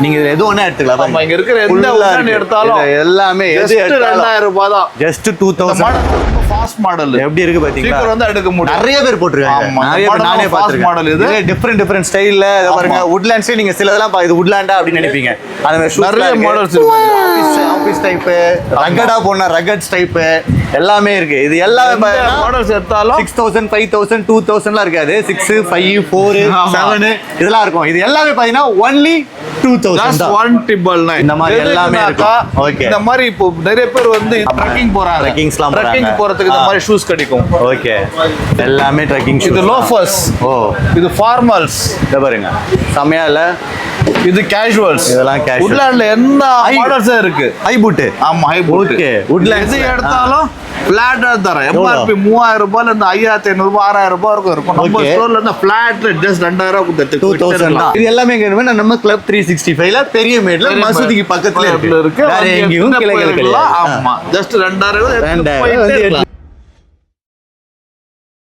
நீங்க இதுல எது ஒண்ணா எடுத்துக்கலாம். நம்ம இங்க இருக்கிற எந்த ஒண்ணு எடுத்தாலும் எல்லாமே எது 2000 ரூபாய் தான். ஜஸ்ட் 2000. ஃபாஸ்ட் மாடல் எப்படி இருக்கு பாத்தீங்களா? சீக்கிரம் வந்து எடுக்க முடியும். நிறைய பேர் போட்டுருக்காங்க. நிறைய பேர் நானே பாத்துறேன். மாடல் இது டிஃபரண்ட் ஸ்டைல்ல பாருங்க. வுட்லாண்ட்ஸ்ல நீங்க சிலதெல்லாம் இது வுட்லாண்டா அப்படி நினைப்பீங்க. அந்த மாதிரி நிறைய மாடல்ஸ் இருக்கு. ஆபீஸ் டைப், ரகடா போனா ரகட் டைப் எல்லாமே இருக்கு. இது எல்லாமே மாடல்ஸ் எடுத்தாலும் 6000, 5000, 2000லாம் இருக்காது. 6, 5, 4, 7 இதெல்லாம் இருக்கும். இது எல்லாமே பாத்தீங்கன்னா only 2000 தான். 1,999 இந்த மாதிரி எல்லாமே இருக்கா? ஓகே. இந்த மாதிரி இப்போ நிறைய பேர் வந்து ட்ரெக்கிங் போறாங்க. ட்ரெக்கிங் போறதுக்கு இந்த மாதிரி ஷூஸ் கிடைக்கும். ஓகே. எல்லாமே ட்ரெக்கிங் ஷூஸ். இது லோஃபர்ஸ். ஓ. இது ஃபார்மல்ஸ். இத பாருங்க. சமையா இல்ல? இது கேஷுவல்ஸ். இதெல்லாம் கேஷுவல். வுட்லாண்ட்ல என்ன மாடல்ஸ் இருக்கு? High boot. ஆமா, ஹை பூட். ஓகே. வுட்லாண்ட் எது எடுத்தாலும் ஃபிளாட்டா தரேன். MRP 3000 ரூபாயில இருந்து 5500 ரூபாய் 6000 ரூபாய் வரைக்கும் இருக்கும். நம்ம ஸ்டோர்ல இருந்து ஃபிளாட்ல ஜஸ்ட் 2000 கொடுத்து 2000 தான். இது எல்லாமே எங்க இருக்குன்னா நம்ம கிளப் 365ல பெரிய மேட்ல மசூதிக்கு பக்கத்துல இருக்கு. வேற எங்கேயும் கிளைகள் கிடையாது. ஆமா, ஜஸ்ட் 2000 எடுத்து போயிட்டே இருக்கலாம்.